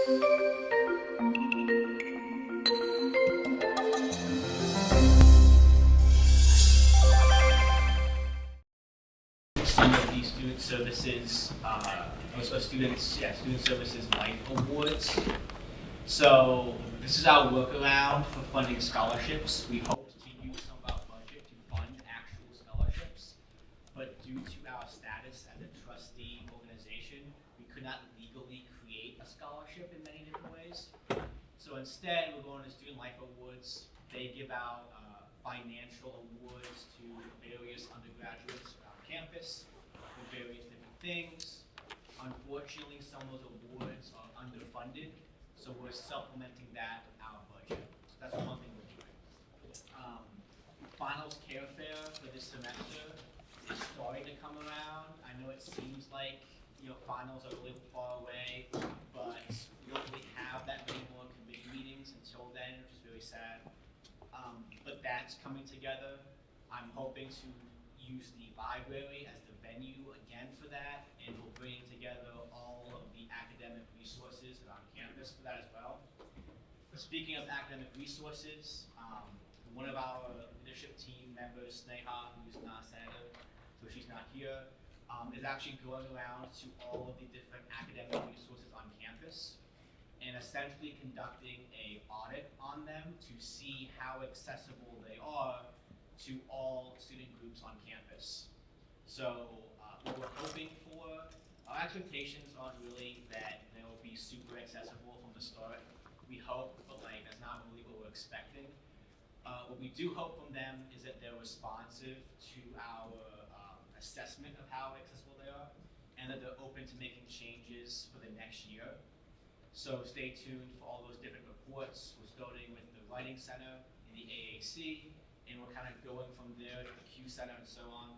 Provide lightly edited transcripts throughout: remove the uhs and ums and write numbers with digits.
The student services, student services light awards. So this is our workaround for funding scholarships. We hoped to use some of our budget to fund actual scholarships, but due to our status as a trustee organization, we could not legally create a scholarship in many different ways. So instead, we're going to student life awards. They give out financial awards to various undergraduates around campus for various different things. Unfortunately, some of those awards are underfunded, so we're supplementing that with our budget. So that's one thing we're doing. Finals care fair for this semester is starting to come around. I know it seems like finals are a little far away, but we don't really have that many more committee meetings until then, which is really sad. But that's coming together. I'm hoping to use the library as the venue again for that, and we'll bring together all of the academic resources around campus for that as well. Speaking of academic resources, one of our leadership team members, Sneha, who's not a senator, so she's not here, is actually going around to all of the different academic resources on campus and essentially conducting an audit on them to see how accessible they are to all student groups on campus. So what we're hoping for, our expectations aren't really that they'll be super accessible from the start. We hope, but that's not really what we're expecting. What we do hope from them is that they're responsive to our assessment of how accessible they are, and that they're open to making changes for the next year. So stay tuned for all those different reports. We're starting with the Writing Center and the AAC, and we're kind of going from there to the Q Center and so on.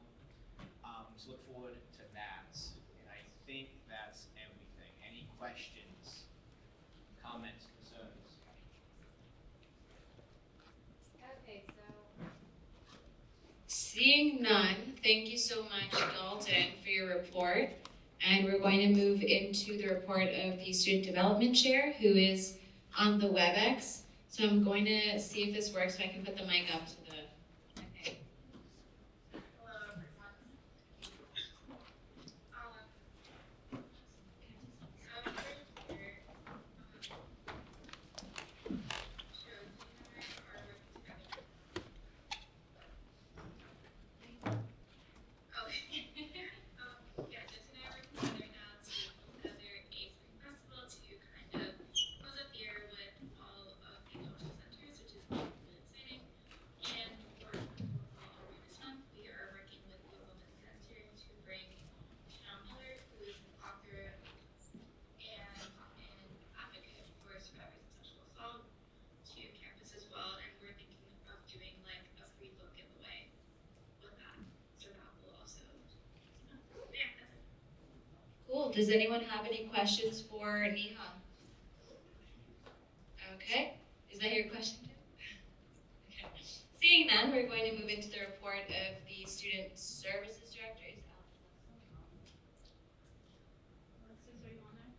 So look forward to that. And I think that's everything. Any questions, comments, concerns? Okay, so seeing none, thank you so much, Dalton, for your report. And we're going to move into the report of the Student Development Chair, who is on the WebEx. So I'm going to see if this works, so I can put the mic up to the... Okay. Hello, everyone. So here, yeah, Jess and I are working together now to put together a spring festival to kind of close up the year with all of the cultural centers, which is really exciting. And for Overall Awareness Month, we are working with the Women's Center to bring Miller, who is an author and an advocate for survivors of sexual assault, to campus as well. And we're thinking of doing a free book giveaway with that. So that will also, yeah, that's it. Cool. Does anyone have any questions for Neha? Okay. Is that your question too? Okay. Seeing none, we're going to move into the report of the Student Services Director. Is Alexis, are you on there?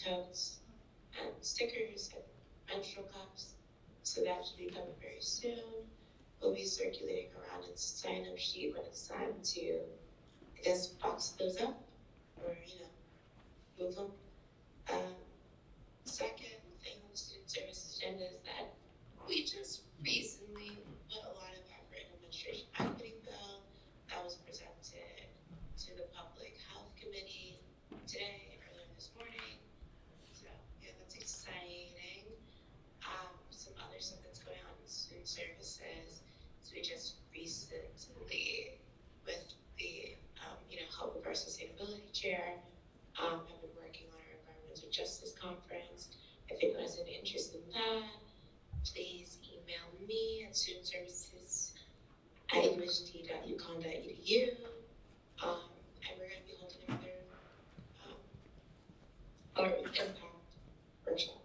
Totes and stickers and menstrual cups. So that should be coming very soon. We'll be circulating around a sign-up sheet when it's time to, I guess, box those up or, move them. Second thing on the student services agenda is that we just recently put a lot of effort in the administration equity bill that was presented to the Public Health Committee today, earlier this morning. So yeah, that's exciting. Some other stuff that's going on in student services. So we just recently, with the help of our sustainability chair, have been working on our environmental justice conference. If anyone has any interest in that, please email me at studentservices@usg usd.uconn.edu. And we're going to be holding another impact workshop.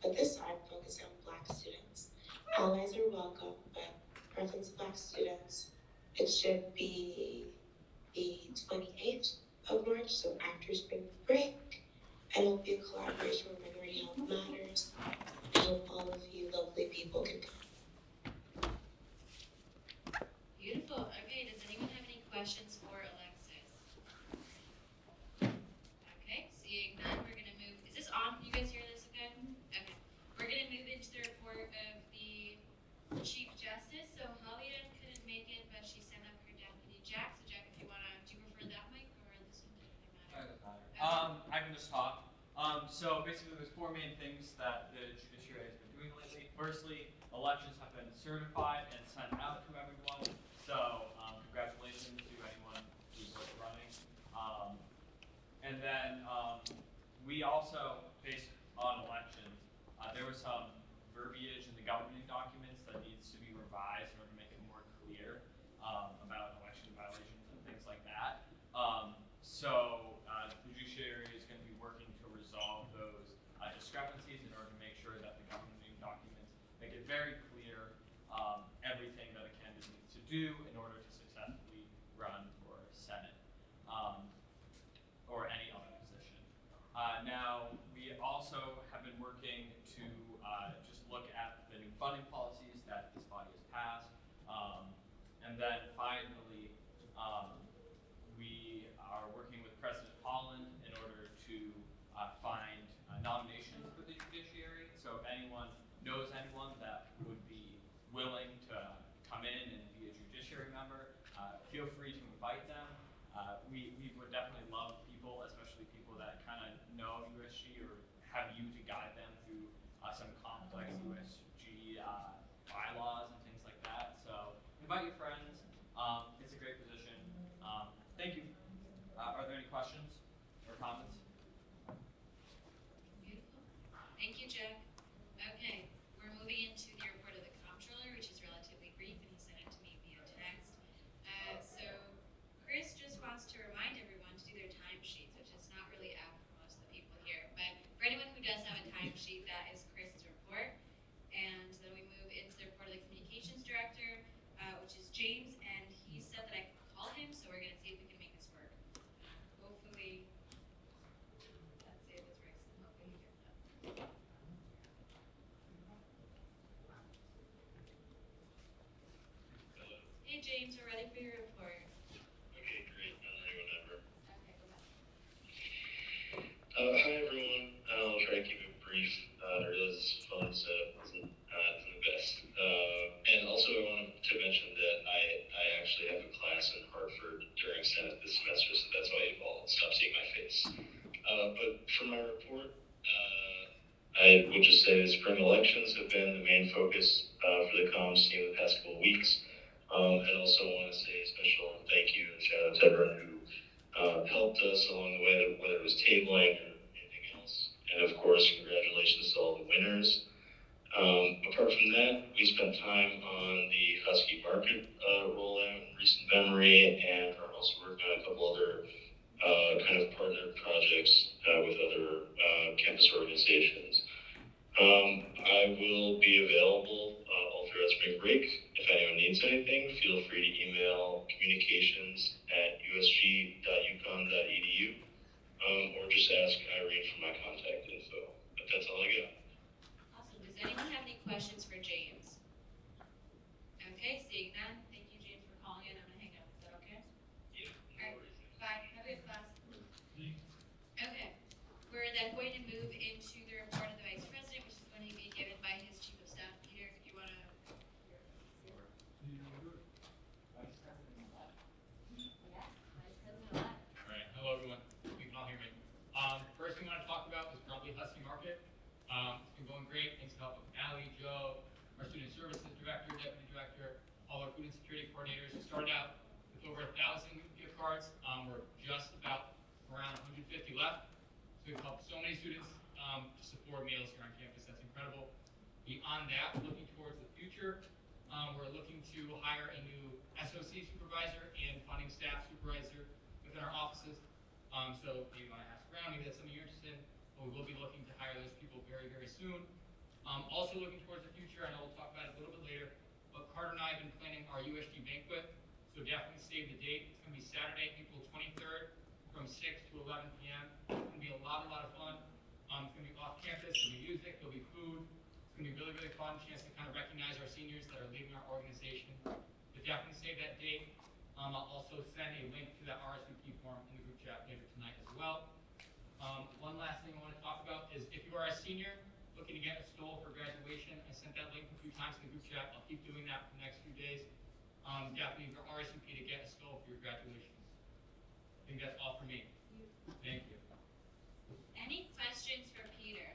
But this time, focused on Black students. Allies are welcome, but preference Black students. It should be the 28th of March, so after spring break. And it'll be a collaboration with Minority Health Matters. I hope all of you lovely people can come. Beautiful. Okay, does anyone have any questions for Alexis? Okay, seeing none, we're gonna move, is this on? Can you guys hear this okay? Okay. We're gonna move into the report of the Chief Justice. So Halia couldn't make it, but she sent up her deputy Jack. So Jack, if you wanna, do you prefer that mic or this one? Doesn't matter. I can just talk. So basically there's four main things that the judiciary has been doing lately. Firstly, elections have been certified and sent out to everyone. So congratulations to anyone who's running. And then we also, based on elections, there was some verbiage in the governing documents that needs to be revised in order to make it more clear about election violations and things like that. So the judiciary is going to be working to resolve those discrepancies in order to make sure that the governing documents make it very clear everything that a candidate needs to do in order to successfully run for Senate or any other position. Now, we also have been working to just look at the new funding policies that this body has passed. And then finally, we are working with President Holland in order to find nominations for the judiciary. So if anyone knows anyone that would be willing to come in and be a judiciary member, feel free to invite them. We would definitely love people, especially people that kind of know USG or have you to guide them through some complex USG bylaws and things like that. So invite your friends. It's a great position. Thank you. Are there any questions or comments? Beautiful. Thank you, Jack. Okay, we're moving into the report of the Comptroller, which is relatively brief, and he sent it to me via text. So Chris just wants to remind everyone to do their timesheets, which is not really apt for most of the people here. But for anyone who does have a timesheet, that is Chris's report. And then we move into the report of the Communications Director, which is James, and he said that I could call him, so we're going to see if we can make this work. Hopefully, let's see if this works. Hopefully he gets that. Hey James, we're ready for your report. Okay, great. I'm ready whenever. Okay, go back. Hi everyone. I'll try to keep it brief. I realize this phone setup isn't the best. And also I wanted to mention that I actually have a class in Hartford during Senate this semester, so that's why you all stop seeing my face. But for my report, I will just say that spring elections have been the main focus for the comms team the past couple of weeks. I also want to say a special thank you and shout out to everyone who helped us along the way, whether it was tabling or anything else. And of course, congratulations to all the winners. Apart from that, we spent time on the Husky Market rollout in recent memory, and are also working on a couple other kind of partner projects with other campus organizations. I will be available all throughout spring break. If anyone needs anything, feel free to email communications@usg.uconn.edu or just ask Irene for my contact info. But that's all I got. Awesome. Does anyone have any questions for James? Okay, seeing none. Thank you, James, for calling in. I'm gonna hang up. Is that okay? Yeah, All right. Bye. Have a good class. Okay. We're then going to move into the report of the Vice President, which is going to be given by his Chief of Staff. Peter, if you want to. Vice President-elect. Yes, Vice President-elect. All right, hello everyone. You can all hear me. First thing I want to talk about is probably Husky Market. It's been going great. Thanks to help of Allie, Joe, our Student Services Director, Deputy Director, all our food and security coordinators. We started out with over 1,000 gift cards. We're just about around 150 left. So we've helped so many students to support meals here on campus. That's incredible. Beyond that, looking towards the future, We're looking to hire a new SOC supervisor and funding staff supervisor within our offices. So maybe you want to ask around, maybe that's something you're interested in, but we will be looking to hire those people very, very soon. Also looking towards the future, I know we'll talk about it a little bit later, but Carter and I have been planning our USG Banquet, so definitely save the date. It's going to be Saturday, April 23rd from 6 to 11 p.m. It's going to be a lot of fun. It's going to be off campus, there'll be music, there'll be food. It's going to be really, really fun, chance to kind of recognize our seniors that are leaving our organization. But definitely save that date. I'll also send a link to that RSVP form in the group chat later tonight as well. One last thing I want to talk about is if you are a senior looking to get a stole for graduation, I sent that link a few times in the group chat. I'll keep doing that for the next few days. Definitely your RSVP to get a stole for your graduations. I think that's all for me. Thank you. Any questions for Peter?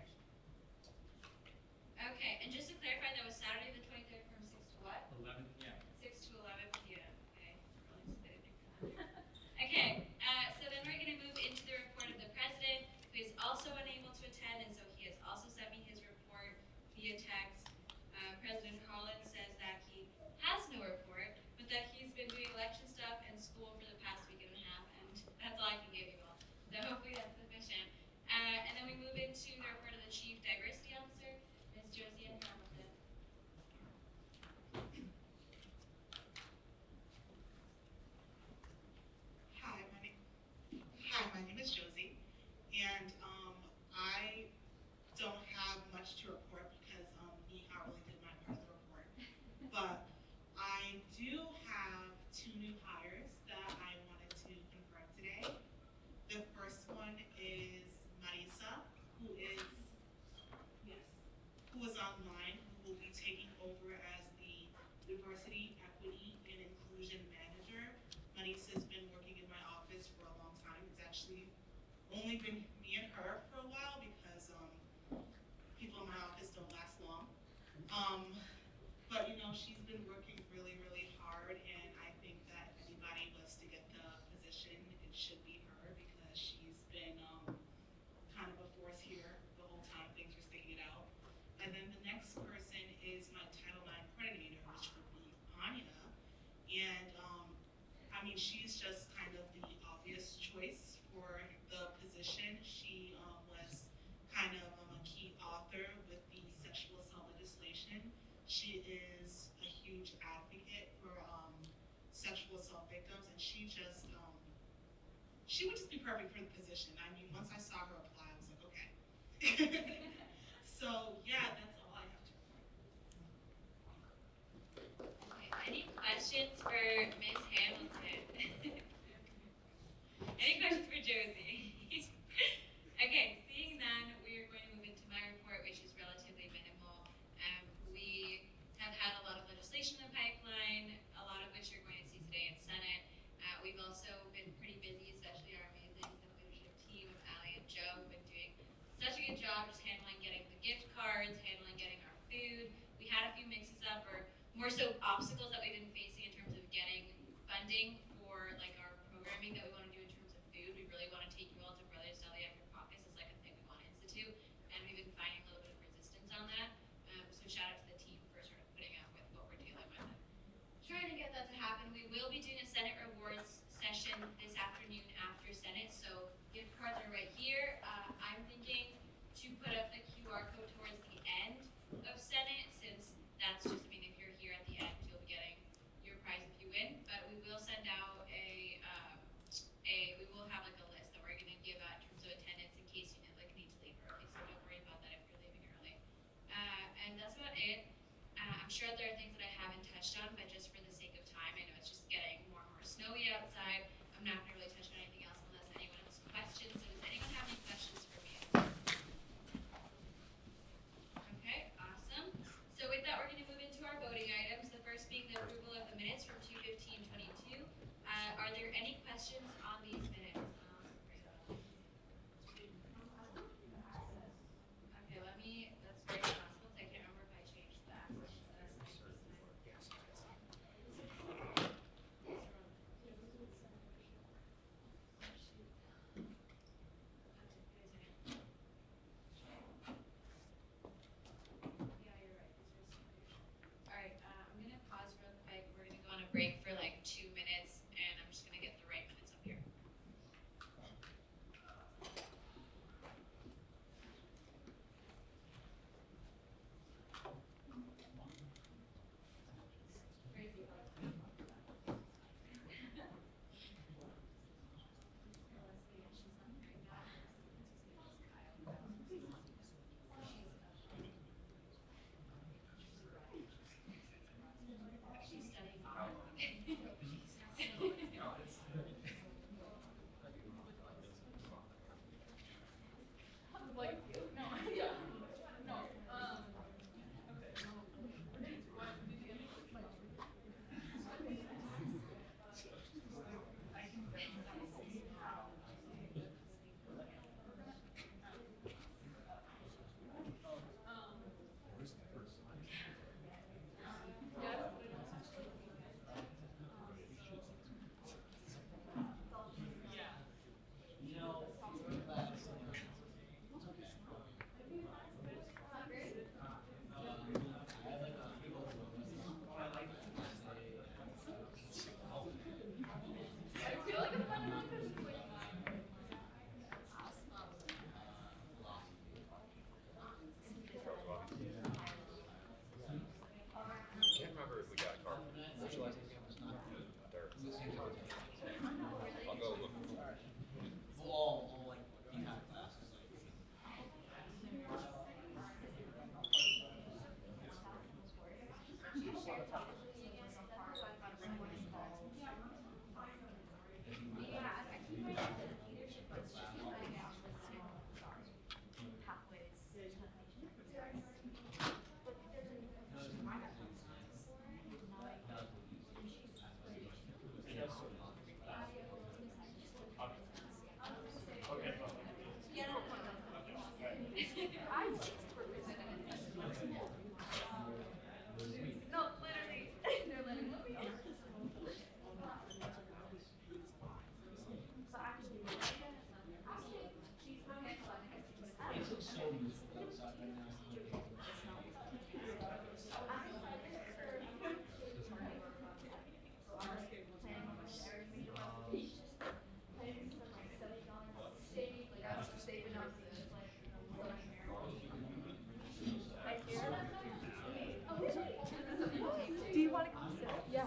Okay, and just to clarify, that was Saturday the 23rd from 6 to what? 11 p.m. 6 to 11 p.m. Okay, really specific. Okay, so then we're going to move into the report of the president, who is also unable to attend, and so he has also sent me his report via text. President Collins says that he has no report, but that he's been doing election stuff and school for the past week and a half, and that's all I can give you all. So hopefully that's sufficient. And then we move into the report of the Chief Diversity Officer, Ms. Josie Ann Hamilton. Hi, my name is Josie, and I don't have much to report because Neha really did my part of the report. But I do have 2 new hires that I wanted to confirm today. The first one is Marisa, who is online, who will be taking over as the Diversity, Equity, and Inclusion Manager. Marisa's been working in my office for a long time. It's actually only been me and her for a while because people in my office don't last long. But you know, she's been working really, really hard, and I think that if anybody was to get the position, it should be her because she's been kind of a force here the whole time things were sticking it out. And then the next person is my Title IX coordinator, which would be Anya. And I mean, she's just kind of the obvious choice for the position. She was kind of a key author with the sexual assault legislation. She is a huge advocate for sexual assault victims, and she would just be perfect for the position. I mean, once I saw her apply, I was like, okay. So yeah, that's all I have to report. Okay, any questions for Ms. Hamilton? Any questions for Josie? Okay, seeing none, we are going to move into my report, which is relatively minimal. We have had a lot of legislation in the pipeline, a lot of which you're going to see today in Senate. We've also been pretty busy, especially our amazing leadership team of Ally and Joe, who've been doing such a good job just handling getting the gift cards, handling getting our food. We had a few mixes up, or more so obstacles that we've been facing in terms of getting funding for like our programming that we want to do in terms of food. We really want to take you all to Brothers Deli After Caucus. It's like a thing we want to institute, and we've been finding a little bit of resistance on that. So shout out to the team for sort of putting up with what we're dealing with. Trying to get that to happen. We will be doing a Senate rewards session this afternoon after Senate, so gift cards are right here. I'm thinking to put up the QR code towards the end of Senate, since that's just, I mean, if you're here at the end, you'll be getting your prize if you win. But we will send out we will have like a list that we're going to give out in terms of attendance in case you need to leave early. So don't worry about that if you're leaving early. And that's about it. I'm sure there are things that I haven't touched on, but just for the sake of time, I know it's just getting more and more snowy outside. I'm not going to really touch on anything else unless anyone has questions. So does anyone have any questions for me? Okay, awesome. So with that, we're going to move into our voting items. The first being the approval of the minutes from 2/15/22. Are there any questions on these minutes? Okay, that's very possible. I can't remember if I changed that. Yeah, you're right. All right, I'm gonna We'll all like be kind of classes. It looks so beautiful outside right now. Do you want to come sit? Yeah.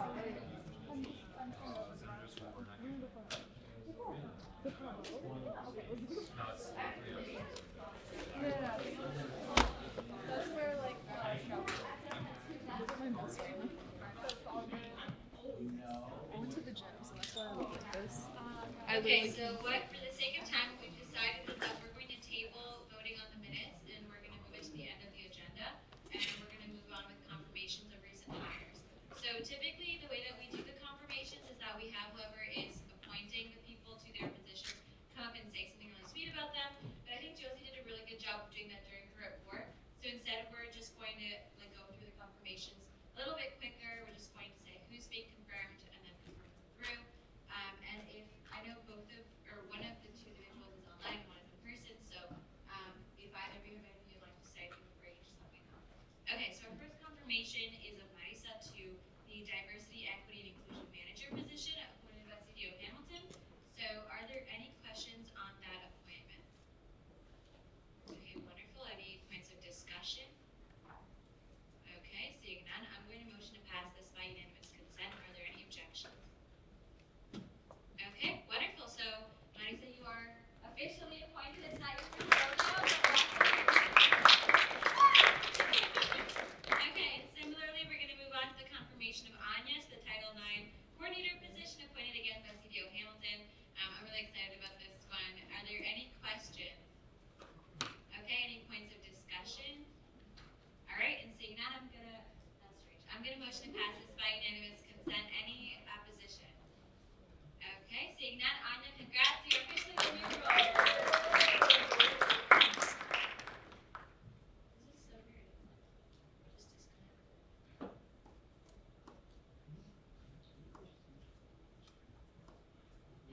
That's where like I went to the gym, so that's why I look like this. Okay, so what, for the sake of time, what we've decided is that we're going to table voting on the minutes, and we're gonna move it to the end of the agenda, and we're gonna move on with confirmations of recent hires. So typically, the way that we do the confirmations is that we have whoever is appointing the people to their positions come up and say something really sweet about them, but I think Josie did a really good job of doing that during her report. So instead, we're just going to like go through the confirmations a little bit quicker. We're just going to say who's being confirmed and then confirm them through. And if I know both of or one of the two individuals is online and one is in person, so if either of you have anything you'd like to say, feel free, just let me know. Okay, so our first confirmation is of Marisa to the Diversity, Equity, and Inclusion Manager position appointed by CDO Hamilton. So are there any questions on that appointment? Okay, wonderful. Any points of discussion? Okay, seeing none, I'm going to motion to pass this by unanimous consent. Are there any objections? Okay, wonderful. So, Marisa, you are officially appointed. It's not your first rodeo. Okay, similarly, we're going to move on to the confirmation of Anya to the Title IX coordinator position appointed again by CDO Hamilton. I'm really excited about this one. Are there any questions? Okay, any points of discussion? All right, and seeing that, I'm gonna motion to pass this by unanimous consent. Any opposition? Okay, seeing none, Anya, congrats, you're officially in your role. This is so weird. Just disconnect.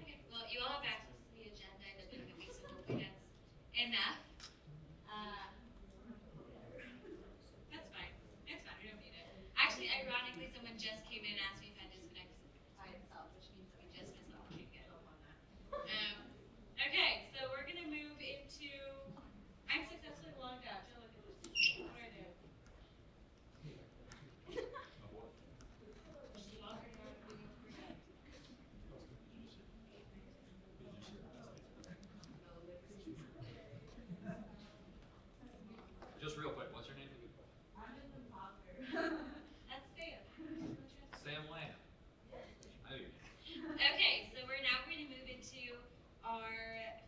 Okay, well, you all have access to the agenda independently, so hopefully that's enough. That's fine. It's fine. We don't need it. Actually, ironically, someone just came in and asked me if I disconnected by itself, which means that we just missed the opportunity to get help on that. Okay, so we're gonna move into. I'm successfully logged out. Jill, look at this. What do I do? Just log her out and leave her dead. Just real quick, what's your name? That's Sam. Sam Lamb. I do. Okay, so we're now going to move into our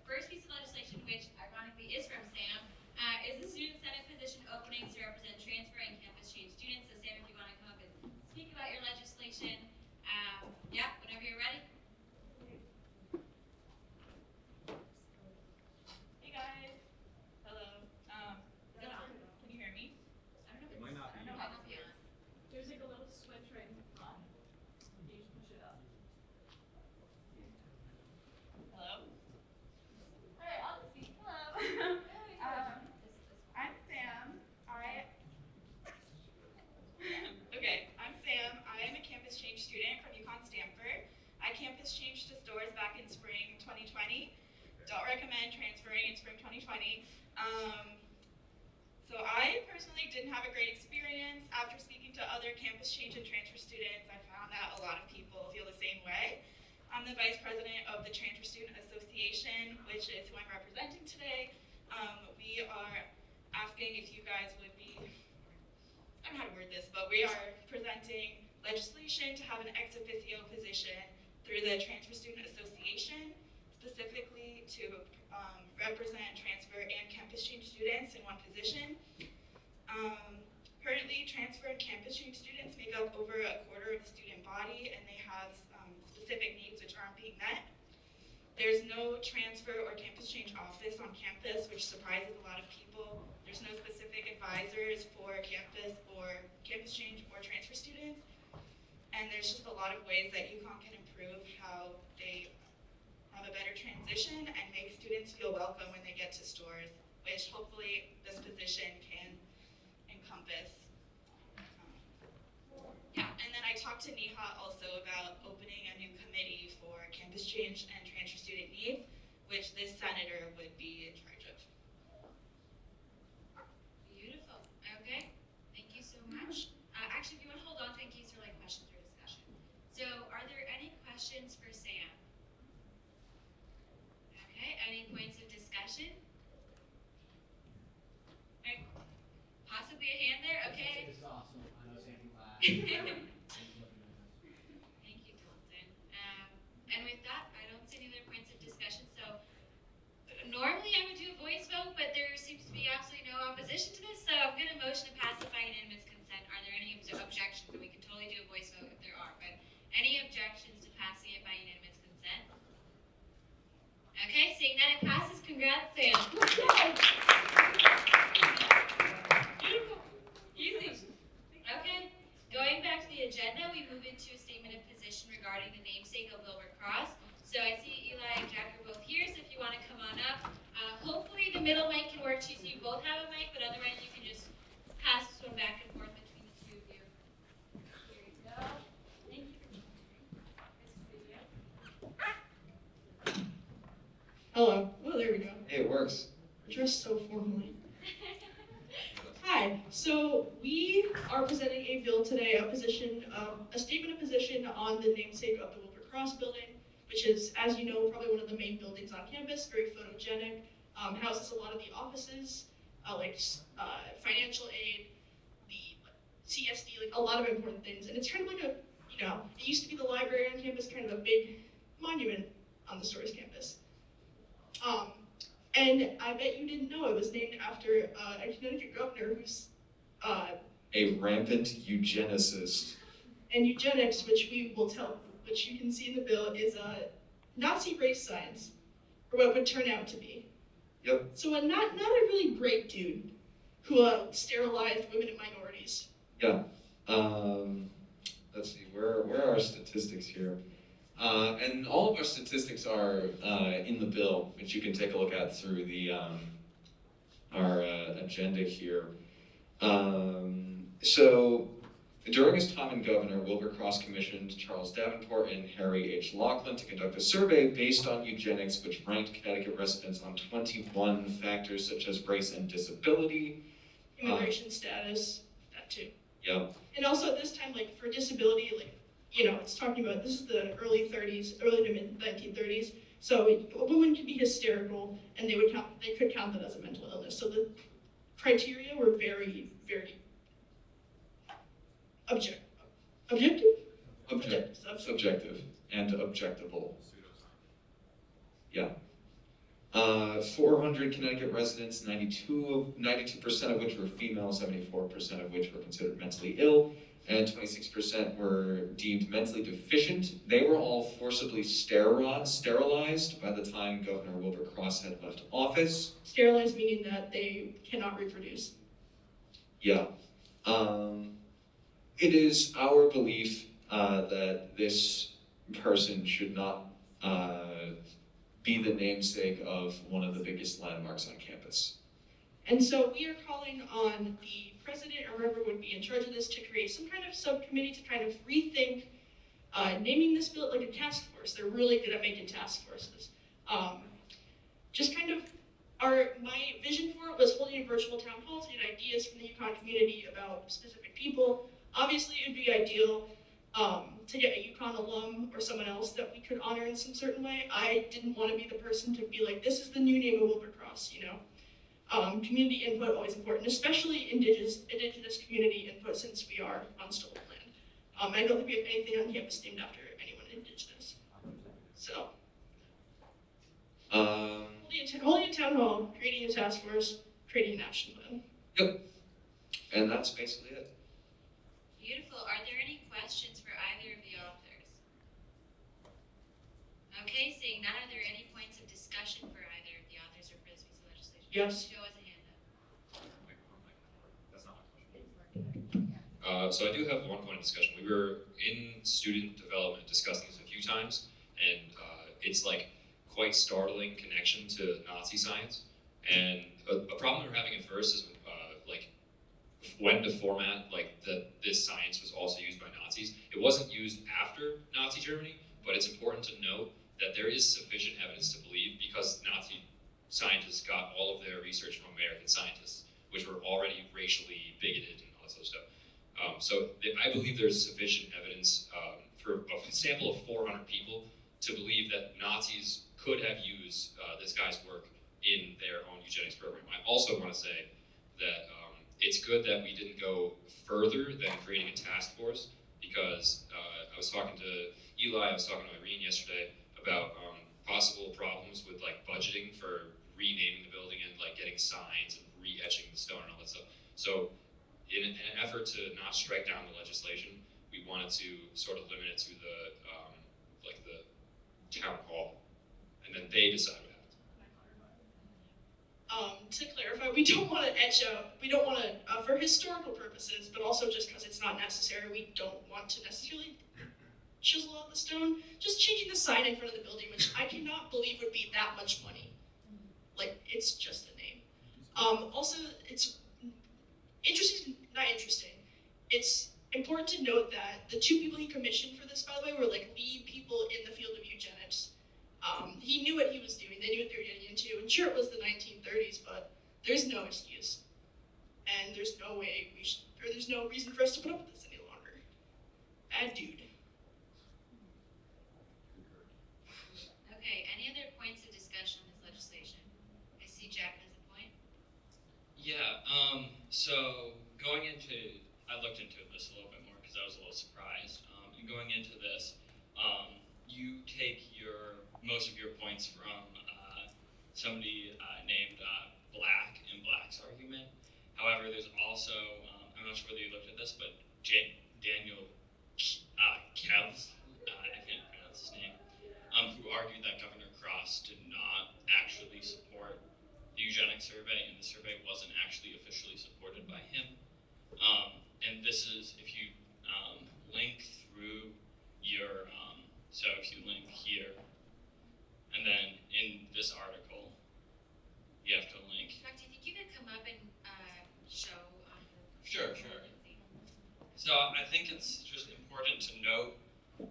first piece of legislation, which ironically is from Sam, is the Student Senate position openings to represent transfer and campus change students. So Sam, if you want to come up and speak about your legislation, yeah, whenever you're ready. Hey guys. Hello. Is it on? Can you hear me? I don't know if It might not I be. don't know how to be on. There's like a little switch right in the front. You just push it up. Hello? Alright, I'll just speak. Hello. I'm Sam. I'm Sam. I am a campus change student from Uconn Stanford. I campus changed to stores back in spring 2020. Don't recommend transferring in spring 2020. So I personally didn't have a great experience. After speaking to other campus change and transfer students, I found that a lot of people feel the same way. I'm the vice president of the Transfer Student Association, which is who I'm representing today. We are asking if you guys would be, I don't know how to word this, but we are presenting legislation to have an ex officio position through the Transfer Student Association, specifically to represent transfer and campus change students in one position. Currently, transfer and campus change students make up over a quarter of the student body, and they have specific needs which aren't being met. There's no transfer or campus change office on campus, which surprises a lot of people. There's no specific advisors for campus change or transfer students. And there's just a lot of ways that Uconn can improve how they have a better transition and make students feel welcome when they get to stores, which hopefully this position can encompass. Yeah, and then I talked to Neha also about opening a new committee for campus change and transfer student needs, which this senator would be in charge of. Beautiful. Okay. Thank you so much. Actually, if you want to hold on, thank you for like questions or discussion. So, are there any questions for Sam? Okay. Any points of discussion? Okay. Possibly a hand there. Okay. This is awesome. I know Sam can clap. Thank you, Dalton. And with that, I don't see any other points of discussion. So normally I would do a voice vote, but there seems to be absolutely no opposition to this. So I'm going to motion to pass it by unanimous consent. Are there any objections? And we can totally do a voice vote if there are. But any objections to passing it by unanimous consent? Okay, seeing that it passes, congrats, Sam. Beautiful. Easy. Okay. Going back to the agenda, we move into a statement of position regarding the namesake of Wilbur Cross. So I see Eli and Jack are both here, so if you want to come on up. Hopefully the middle mic can work too, so you both have a mic, but otherwise you can just pass this one back and forth between the two of you. Here you go. Thank you. Good to see you. Hello. Oh, there we go. Hey, it works. Dressed so formally. Hi. So we are presenting a bill today, a statement of position on the namesake of the Wilbur Cross building, which is, as you know, probably one of the main buildings on campus, very photogenic, houses a lot of the offices, financial aid, the CSD, like a lot of important things. And it's kind of like it used to be the library on campus, kind of a big monument on the Stories campus. And I bet you didn't know it was named after a Connecticut governor who's A rampant eugenicist. and eugenics, which you can see in the bill, is Nazi race science, or what would turn out to be. Yep. So not a really great dude who sterilized women and minorities. Yeah. Let's see, where are our statistics here? And all of our statistics are in the bill, which you can take a look at through the our agenda here. So during his time in governor, Wilbur Cross commissioned Charles Davenport and Harry H. Laughlin to conduct a survey based on eugenics, which ranked Connecticut residents on 21 factors such as race and disability, Immigration status, that too. Yeah. And also at this time, like for disability, it's talking about, this is the early to mid 1930s. So a woman could be hysterical, and they could count that as a mental illness. So the criteria were very, very objective subjective and objectable. Yeah. 400 Connecticut residents, 92% of which were female, 74% of which were considered mentally ill, and 26% were deemed mentally deficient. They were all forcibly sterilized by the time Governor Wilbur Cross had left office. Sterilized meaning that they cannot reproduce. Yeah. It is our belief that this person should not be the namesake of one of the biggest landmarks on campus. And so we are calling on the president or whoever would be in charge of this to create some kind of subcommittee to kind of rethink naming this bill like a task force. They're really good at making task forces. Just kind of my vision for it was holding a virtual town hall to get ideas from the Uconn community about specific people. Obviously, it would be ideal to get a Uconn alum or someone else that we could honor in some certain way. I didn't want to be the person to be like, this is the new name of Wilbercross, you know. Community input always important, especially indigenous community input since we are on stolen land. I don't think we have anything on campus named after anyone indigenous. So, holding a town hall, creating a task force, creating an action plan. Yep. And that's basically it. Beautiful. Are there any questions for either of the authors? Okay, seeing none, are there any points of discussion for either of the authors or for this piece of legislation? Yes. Show us a hand up. That's not my question. So I do have one point of discussion. We were in student development discussing this a few times, and it's like quite startling connection to Nazi science. And a problem we were having at first is like when to format like that this science was also used by Nazis. It wasn't used after Nazi Germany, but it's important to note that there is sufficient evidence to believe, because Nazi scientists got all of their research from American scientists, which were already racially bigoted and all this other stuff. I believe there's sufficient evidence for a sample of 400 people to believe that Nazis could have used this guy's work in their own eugenics program. I also want to say that it's good that we didn't go further than creating a task force, because I was talking to Eli, I was talking to Irene yesterday about possible problems with like budgeting for renaming the building and like getting signs and re-etching the stone and all that stuff. So in an effort to not strike down the legislation, we wanted to sort of limit it to the like the town hall, and then they decide what happens. To clarify, we don't want to etch out, we don't want to, for historical purposes, but also just because it's not necessary, we don't want to necessarily chisel out the stone. Just changing the sign in front of the building, which I cannot believe would be that much money. Like, it's just a name. Also, it's not interesting. It's important to note that the two people he commissioned for this, by the way, were like lead people in the field of eugenics. He knew what he was doing. They knew what they were getting into. And sure, it was the 1930s, but there's no excuse. And there's no way there's no reason for us to put up with this any longer. Bad dude. Okay, any other points of discussion on this legislation? I see Jack has a point. Yeah, so going into, I looked into this a little bit more because I was a little surprised. And going into this, you take most of your points from somebody named Black in Black's argument. However, there's also, I'm not sure whether you looked at this, but Daniel Kevs, I can't pronounce his name, who argued that Governor Cross did not actually support the eugenics survey, and the survey wasn't actually officially supported by him. And this is, if you link through your, so if you link here, and then in this article, you have to link. Chuck, do you think you could come up and show on the Sure. So I think it's just important to note,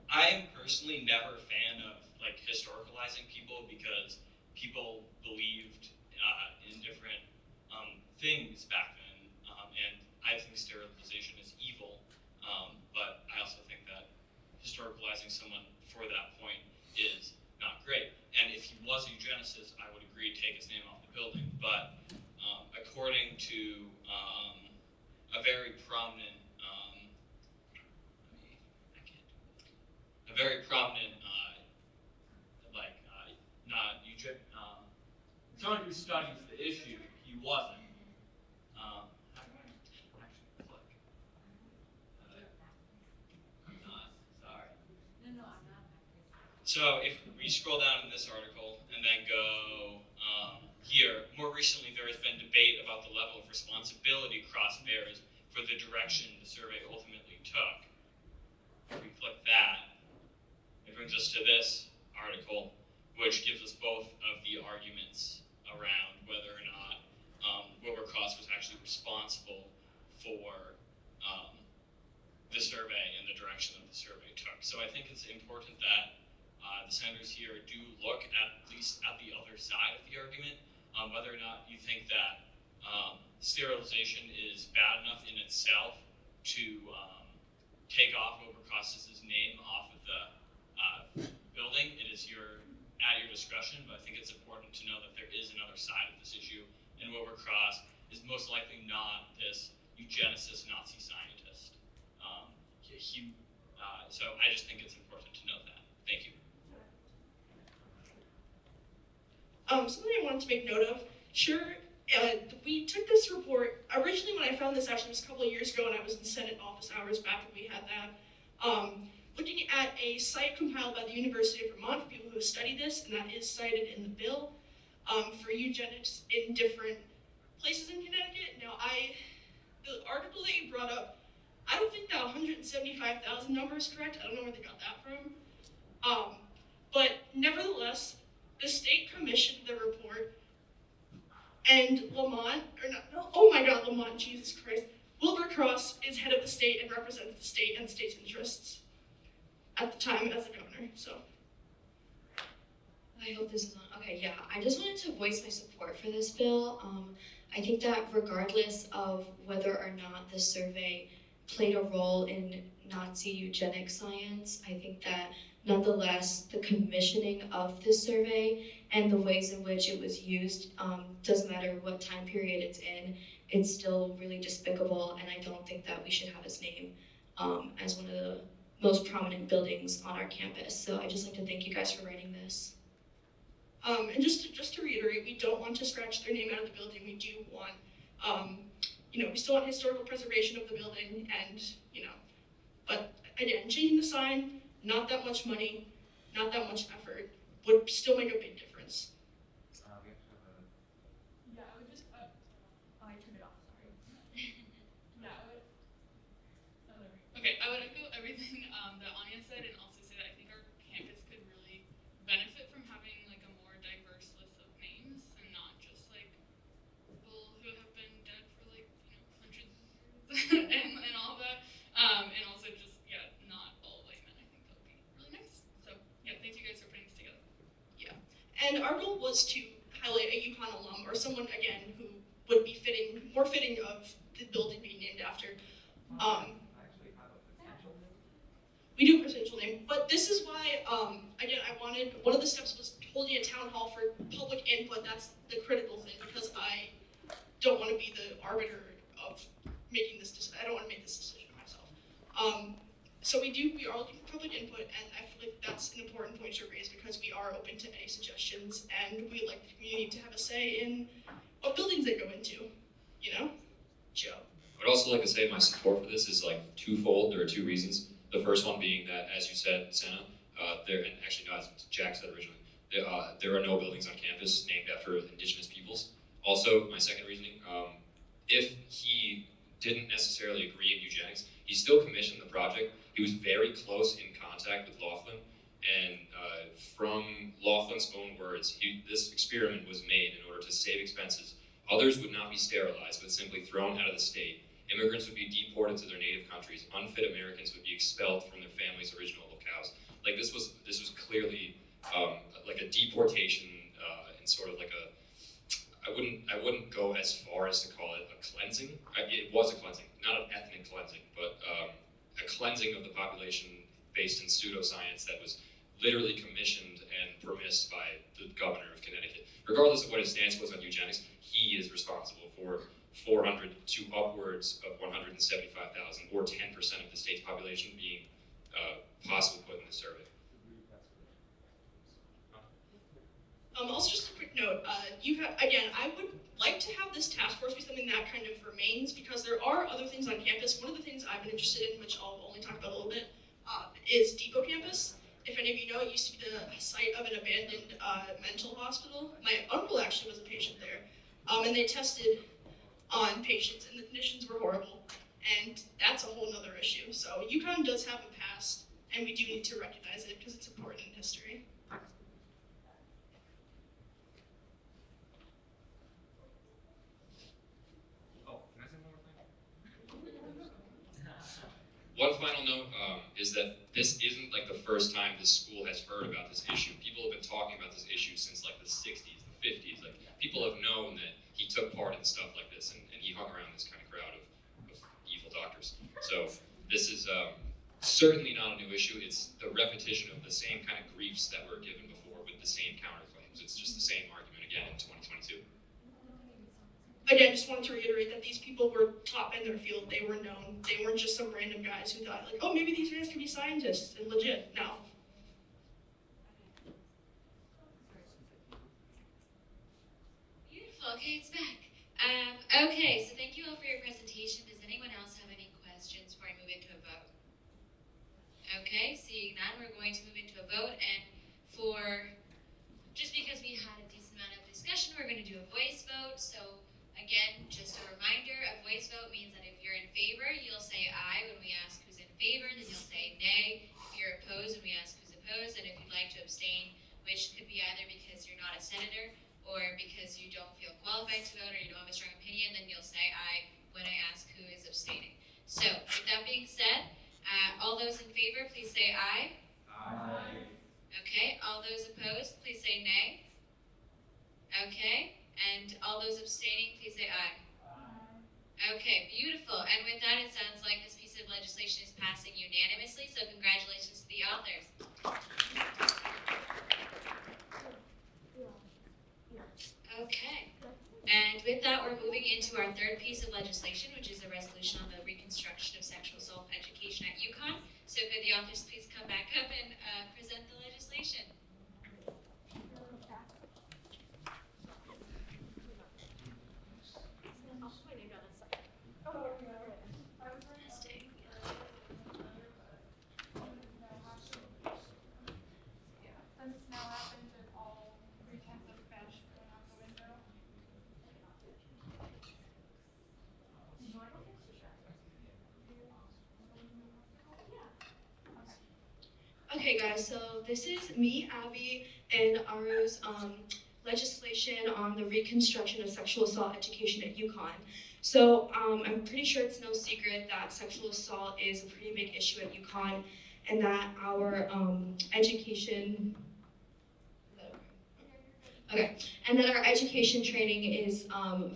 I am personally never a fan of like historicalizing people, because people believed in different things back then, and I think sterilization is evil, but I also think that historicalizing someone for that point is not great. And if he was a eugenicist, I would agree, take his name off the building. But according to a very prominent, someone who studies the issue, he wasn't. How do I actually click? I'm not, sorry. No, I'm not. So if we scroll down in this article and then go here, more recently there has been debate about the level of responsibility Cross bears for the direction the survey ultimately took. If we click that, it brings us to this article, which gives us both of the arguments around whether or not Wilbercross was actually responsible for the survey and the direction that the survey took. So I think it's important that the senators here do look at least at the other side of the argument, whether or not you think that sterilization is bad enough in itself to take off Wilbur Cross's name off of the building. It is at your discretion, but I think it's important to know that there is another side of this issue, and Wilbur Cross is most likely not this eugenicist Nazi scientist. So I just think it's important to know that. Thank you. Something I wanted to make note of. Sure, we took this report, originally when I found this actually was a couple of years ago when I was in Senate office hours back when we had that, looking at a site compiled by the University of Vermont for people who have studied this, and that is cited in the bill, for eugenics in different places in Connecticut. Now, the article that you brought up, I don't think that 175,000 number is correct. I don't know where they got that from. But nevertheless, the state commissioned the report, and Lamont, Lamont, Jesus Christ, Wilbur Cross is head of the state and represents the state and the state's interests at the time as the governor, so. I hope this is on. Okay, yeah, I just wanted to voice my support for this bill. I think that regardless of whether or not the survey played a role in Nazi eugenic science, I think that nonetheless, the commissioning of this survey and the ways in which it was used, doesn't matter what time period it's in, it's still really despicable, and I don't think that we should have its name as one of the most prominent buildings on our campus. So I'd just like to thank you guys for writing this. And just to reiterate, we don't want to scratch their name out of the building. We do want, we still want historical preservation of the building, and but again, changing the sign, not that much money, not that much effort, would still make a big difference. Yeah, I would just, I turned it off, sorry. Yeah, I would, oh, there we go. Okay, I would echo everything that Anya said, and also say that I think our campus could really benefit from having like a more diverse list of names, and not just like people who have been dead for like hundreds of years and all that, and also just not all white men. I think that would be really nice. So yeah, thank you guys for putting this together. Yeah, and our goal was to highlight a Uconn alum or someone again who would be more fitting of the building being named after. We do have a potential name, but this is why, again, one of the steps was holding a town hall for public input. That's the critical thing, because I don't want to be the arbiter of making this decision. I don't want to make this decision myself. So we are looking for public input, and I feel like that's an important point to raise because we are open to any suggestions, and we like the community to have a say in what buildings they go into, Joe. I would also like to say my support for this is like twofold. There are two reasons. The first one being that, as you said, Senna, and actually no, as Jack said originally, there are no buildings on campus named after indigenous peoples. Also, my second reasoning, if he didn't necessarily agree in eugenics, he still commissioned the project. He was very close in contact with Laughlin, and from Laughlin's own words, this experiment was made in order to save expenses. Others would not be sterilized, but simply thrown out of the state. Immigrants would be deported to their native countries. Unfit Americans would be expelled from their family's original locales. Like this was clearly like a deportation and sort of like I wouldn't go as far as to call it a cleansing. It was a cleansing, not an ethnic cleansing, but a cleansing of the population based in pseudoscience that was literally commissioned and permissed by the governor of Connecticut. Regardless of what his stance was on eugenics, he is responsible for 400 to upwards of 175,000, or 10% of the state's population being possibly put in the survey. Also, just a quick note, again, I would like to have this task force be something that kind of remains, because there are other things on campus. One of the things I've been interested in, which I'll only talk about a little bit, is Depot Campus. If any of you know, it used to be the site of an abandoned mental hospital. My uncle actually was a patient there, and they tested on patients, and the conditions were horrible, and that's a whole nother issue. So Uconn does have a past, and we do need to recognize it because it's important in history. One final note is that this isn't like the first time this school has heard about this issue. People have been talking about this issue since like the 60s, the 50s. Like people have known that he took part in stuff like this, and he hung around this kind of crowd of evil doctors. So this is certainly not a new issue. It's the repetition of the same kind of griefs that were given before with the same counterclaims. It's just the same argument again in 2022. Again, just wanted to reiterate that these people were top in their field. They were known. They weren't just some random guys who thought like, oh, maybe these guys could be scientists and legit. No. Beautiful. Okay, it's back. Okay, so thank you all for your presentation. Does anyone else have any questions before I move into a vote? Okay, seeing none, we're going to move into a vote, and just because we had a decent amount of discussion, we're going to do a voice vote. So again, just a reminder, a voice vote means that if you're in favor, you'll say aye when we ask who's in favor, then you'll say nay if you're opposed when we ask who's opposed, and if you'd like to abstain, which could be either because you're not a senator or because you don't feel qualified to vote or you don't have a strong opinion, then you'll say aye when I ask who is abstaining. So with that being said, all those in favor, please say aye. Aye. Okay, all those opposed, please say nay. Okay, and all those abstaining, please say aye. Aye. Okay, beautiful. And with that, it sounds like this piece of legislation is passing unanimously, so congratulations to the authors. Okay, and with that, we're moving into our third piece of legislation, which is a resolution on the reconstruction of sexual assault education at Uconn. So could the authors please come back up and present the legislation? This now happens with all pretense of fashion going out the window. Okay, guys, so this is me, Abby, and Aru's legislation on the reconstruction of sexual assault education at Uconn. So I'm pretty sure it's no secret that sexual assault is a pretty big issue at Uconn, and that our education training is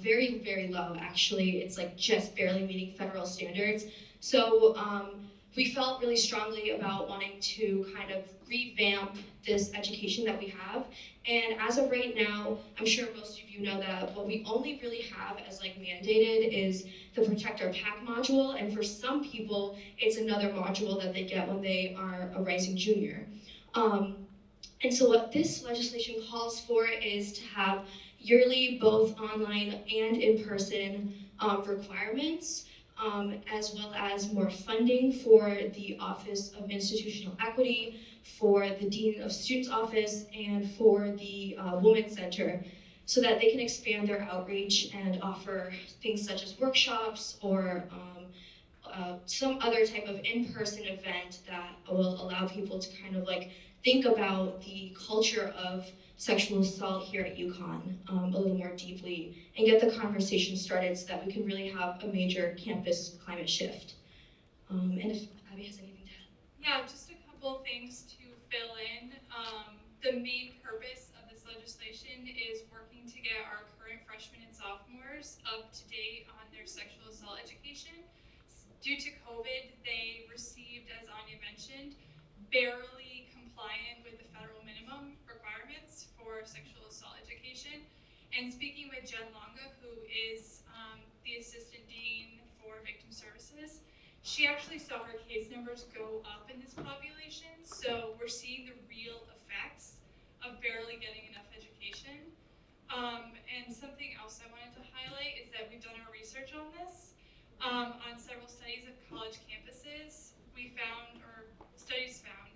very, very low. Actually, it's like just barely meeting federal standards. So we felt really strongly about wanting to kind of revamp this education that we have. And as of right now, I'm sure most of you know that what we only really have as like mandated is the Protect Our PAC module. And for some people, it's another module that they get when they are a rising junior. And so what this legislation calls for is to have yearly both online and in-person requirements, as well as more funding for the Office of Institutional Equity, for the Dean of Students Office, and for the Women's Center, so that they can expand their outreach and offer things such as workshops or some other type of in-person event that will allow people to kind of like think about the culture of sexual assault here at Uconn a little more deeply and get the conversation started so that we can really have a major campus climate shift. And if Abby has anything to add. Yeah, just a couple things to fill in. The main purpose of this legislation is working to get our current freshmen and sophomores up to date on their sexual assault education. Due to COVID, they received, as Anya mentioned, barely compliant with the federal minimum requirements for sexual assault education. And speaking with Jen Longa, who is the Assistant Dean for Victim Services, she actually saw her case numbers go up in this population. So we're seeing the real effects of barely getting enough education. And something else I wanted to highlight is that we've done our research on this. On several studies of college campuses, we found, or studies found,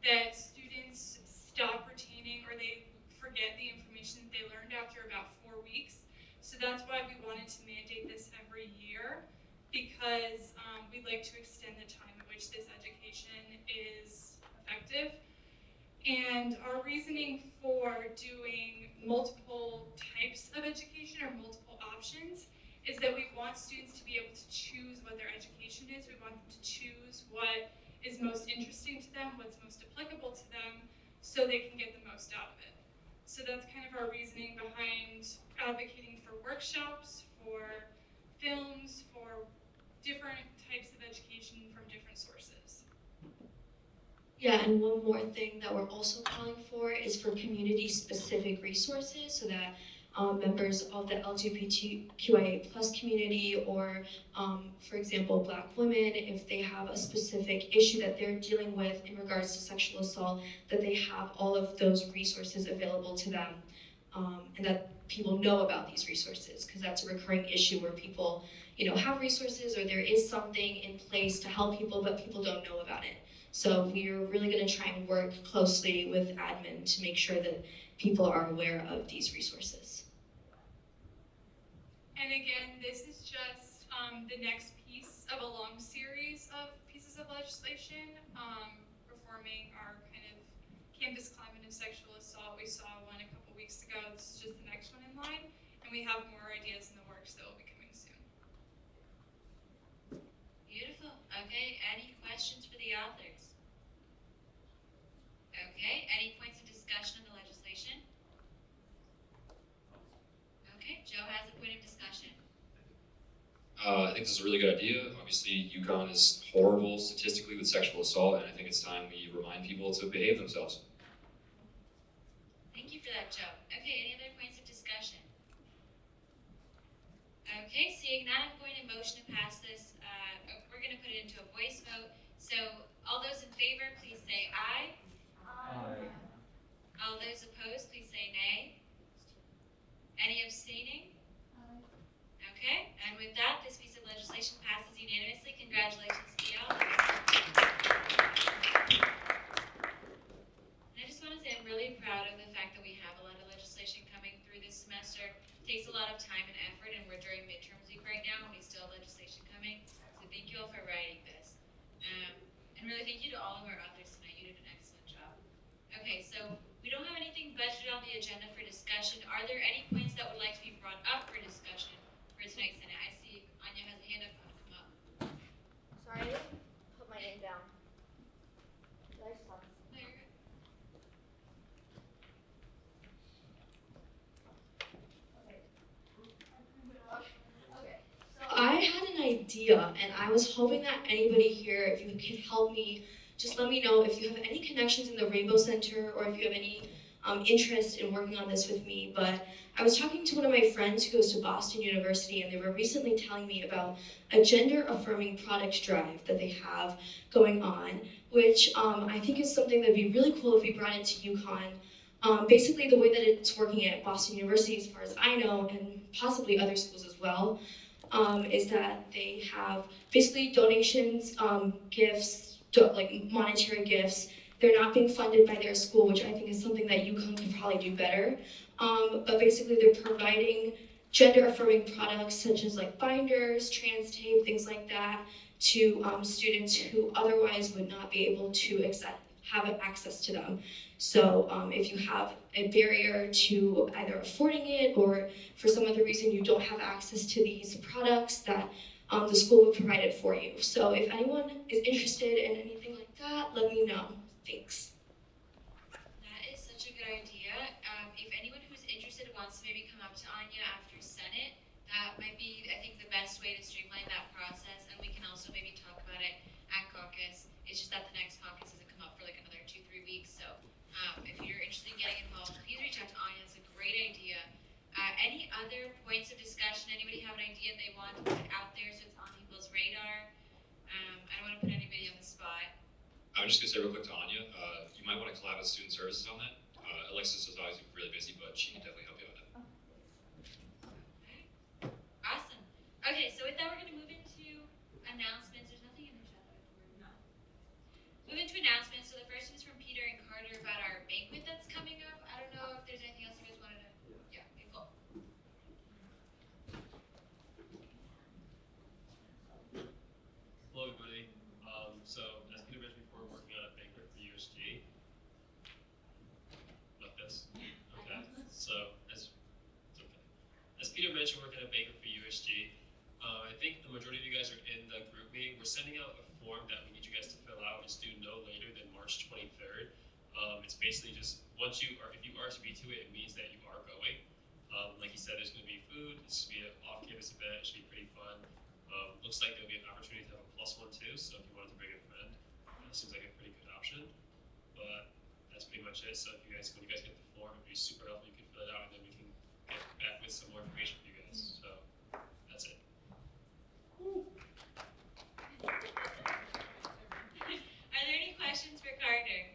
that students stop retaining or they forget the information that they learned after about 4 weeks. So that's why we wanted to mandate this every year, because we'd like to extend the time at which this education is effective. And our reasoning for doing multiple types of education or multiple options is that we want students to be able to choose what their education is. We want them to choose what is most interesting to them, what's most applicable to them, so they can get the most out of it. So that's kind of our reasoning behind advocating for workshops, for films, for different types of education from different sources. Yeah, and one more thing that we're also calling for is for community-specific resources so that members of the LGBTQIA plus community or, for example, Black women, if they have a specific issue that they're dealing with in regards to sexual assault, that they have all of those resources available to them, and that people know about these resources, because that's a recurring issue where people, have resources or there is something in place to help people, but people don't know about it. So we're really going to try and work closely with admin to make sure that people are aware of these resources. And again, this is just the next piece of a long series of pieces of legislation reforming our kind of campus climate and sexual assault. We saw one a couple weeks ago. This is just the next one in line, and we have more ideas in the works that will be coming soon. Beautiful. Okay, any questions for the authors? Okay, any points of discussion on the legislation? Okay, Joe has a point of discussion. I think this is a really good idea. Obviously, Uconn is horrible statistically with sexual assault, and I think it's time we remind people to behave themselves. Thank you for that, Joe. Okay, any other points of discussion? Okay, seeing none, I'm going to motion to pass this. We're going to put it into a voice vote. So, all those in favor, please say aye. Aye. All those opposed, please say nay. Any abstaining? Okay, and with that, this piece of legislation passes unanimously. Congratulations to y'all. And I just want to say I'm really proud of the fact that we have a lot of legislation coming through this semester. It takes a lot of time and effort, and we're during midterms week right now, and we still have legislation coming. So thank you all for writing this. And really thank you to all of our authors tonight. You did an excellent job. Okay, so we don't have anything budgeted on the agenda for discussion. Are there any points that would like to be brought up for discussion for tonight's Senate? I see Anya has a hand up. Come up. Sorry, I didn't put my name down. Did I stop? No, you're good. Okay. I had an idea, and I was hoping that anybody here, if you could help me, just let me know if you have any connections in the Rainbow Center or if you have any interest in working on this with me. But I was talking to one of my friends who goes to Boston University, and they were recently telling me about a gender-affirming product drive that they have going on, which I think is something that'd be really cool if we brought into Uconn. Basically, the way that it's working at Boston University, as far as I know, and possibly other schools as well, is that they have basically donations, gifts, like monetary gifts. They're not being funded by their school, which I think is something that Uconn could probably do better. But basically they're providing gender-affirming products such as like binders, trans tape, things like that to students who otherwise would not be able to have access to them. So if you have a barrier to either affording it or for some other reason you don't have access to these products, that the school would provide it for you. So if anyone is interested in anything like that, let me know. Thanks. That is such a good idea. If anyone who's interested wants to maybe come up to Anya after Senate, that might be, I think, the best way to streamline that process, and we can also maybe talk about it at caucus. It's just that the next caucus doesn't come up for like another 2-3 weeks, so if you're interested in getting involved, please reach out to Anya. It's a great idea. Any other points of discussion? Anybody have an idea they want to put out there so it's on people's radar? I don't want to put anybody on the spot. I'm just going to say real quick to Anya, you might want to collab with student services on that. Alexis is obviously really busy, but she can definitely help you on that. Okay. Awesome. Okay, so with that, we're going to move into announcements. There's nothing in the chat that I can work on. Move into announcements. So the first one's from Peter and Carter about our banquet that's coming up. I don't know if there's anything else you guys wanted to. Yeah, okay, cool. Hello, everybody. So, as Peter mentioned before, we're working on a banquet for USG. Like this. Okay. So, as Peter mentioned, we're working on a banquet for USG. I think the majority of you guys are in the group meeting. We're sending out a form that we need you guys to fill out. It's due no later than March 23rd. It's basically just if you RSVP to it, it means that you are going. Like he said, there's going to be food. This will be an off-campus event. It should be pretty fun. Looks like there'll be an opportunity to have a +1 too. So if you wanted to bring a friend, it seems like a pretty good option. but that's pretty much it. So if you guys, when you guys get the form, it'd be super helpful. You can fill it out, and then we can get back with some more information for you guys. So that's it. Are there any questions for Carter?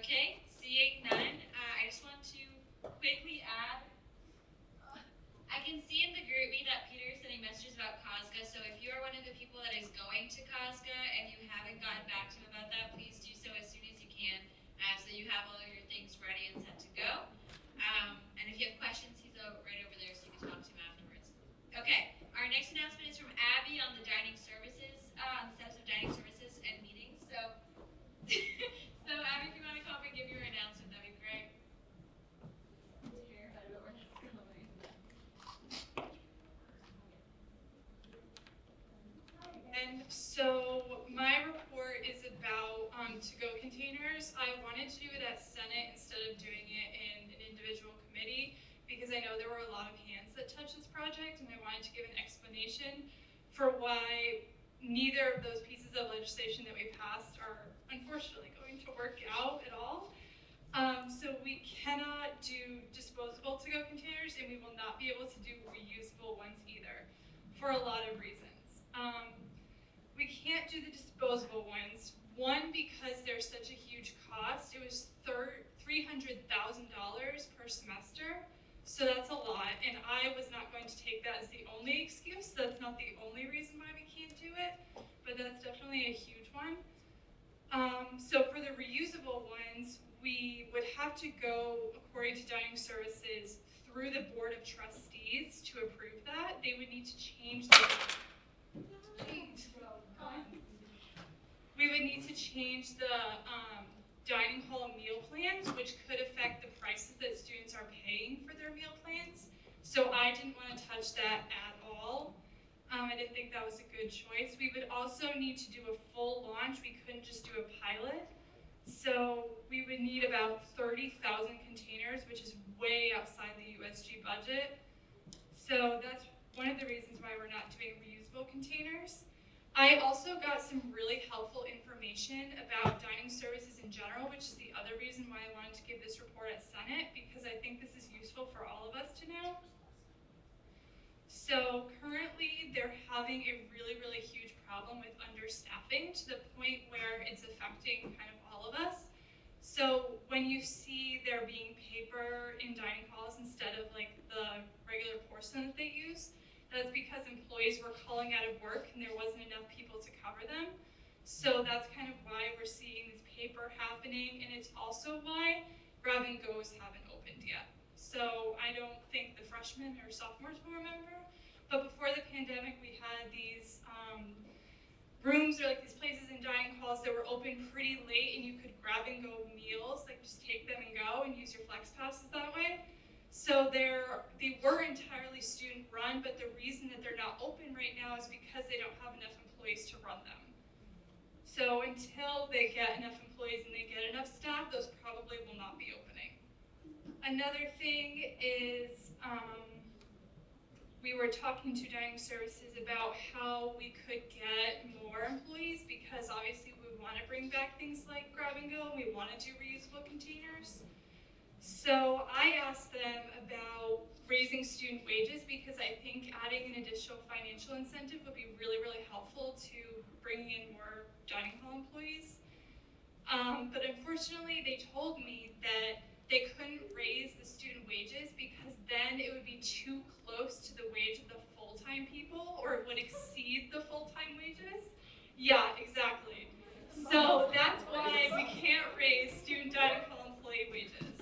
Okay, seeing none, I just want to quickly add, I can see in the group me that Peter is sending messages about COSGA, so if you are one of the people that is going to COSGA and you haven't gotten back to him about that, please do so as soon as you can, so that you have all of your things ready and set to go. And if you have questions, he's right over there, so you can talk to him afterwards. Okay, our next announcement is from Abby on the dining services, on the steps of dining services and meetings. So, so Abby, if you want to come up and give your announcement, that'd be great. And so my report is about to-go containers. I wanted to do it at Senate instead of doing it in an individual committee because I know there were a lot of hands that touched this project, and I wanted to give an explanation for why neither of those pieces of legislation that we passed are unfortunately going to work out at all. So we cannot do disposable to-go containers, and we will not be able to do reusable ones either, for a lot of reasons. We can't do the disposable ones. One, because they're such a huge cost. It was $300,000 per semester, so that's a lot. And I was not going to take that as the only excuse. That's not the only reason why we can't do it, but that's definitely a huge one. So for the reusable ones, we would have to go, according to dining services, through the board of trustees to approve that. They would need to change the dining hall meal plans, which could affect the prices that students are paying for their meal plans. So I didn't want to touch that at all. I didn't think that was a good choice. We would also need to do a full launch. We couldn't just do a pilot. So we would need about 30,000 containers, which is way outside the USG budget. So that's one of the reasons why we're not doing reusable containers. I also got some really helpful information about dining services in general, which is the other reason why I wanted to give this report at Senate, because I think this is useful for all of us to know. So currently they're having a really, really huge problem with understaffing to the point where it's affecting kind of all of us. So when you see there being paper in dining halls instead of like the regular porcelain that they use, that's because employees were calling out of work and there wasn't enough people to cover them. So that's kind of why we're seeing this paper happening, and it's also why grab and goes haven't opened yet. So I don't think the freshmen or sophomores will remember, but before the pandemic we had these rooms or like these places in dining halls that were open pretty late, and you could grab and go meals, like just take them and go and use your flex passes that way. So they were entirely student run, but the reason that they're not open right now is because they don't have enough employees to run them. So until they get enough employees and they get enough staff, those probably will not be opening. Another thing is we were talking to dining services about how we could get more employees, because obviously we want to bring back things like grab and go, and we want to do reusable containers. So I asked them about raising student wages, because I think adding an additional financial incentive would be really, really helpful to bringing in more dining hall employees. But unfortunately, they told me that they couldn't raise the student wages because then it would be too close to the wage of the full-time people, or it would exceed the full-time wages. Yeah, exactly. So that's why we can't raise student dining hall employee wages.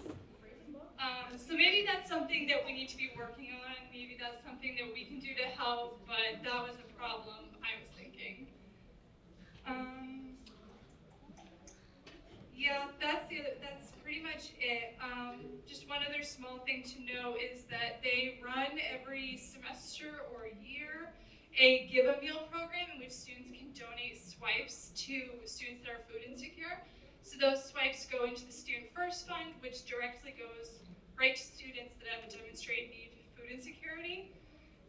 So maybe that's something that we need to be working on. Maybe that's something that we can do to help, but that was a problem I was thinking. Yeah, that's pretty much it. Just one other small thing to know is that they run every semester or year a Give a Meal program in which students can donate swipes to students that are food insecure. So those swipes go into the Student First Fund, which directly goes right to students that have a demonstrated need for food insecurity.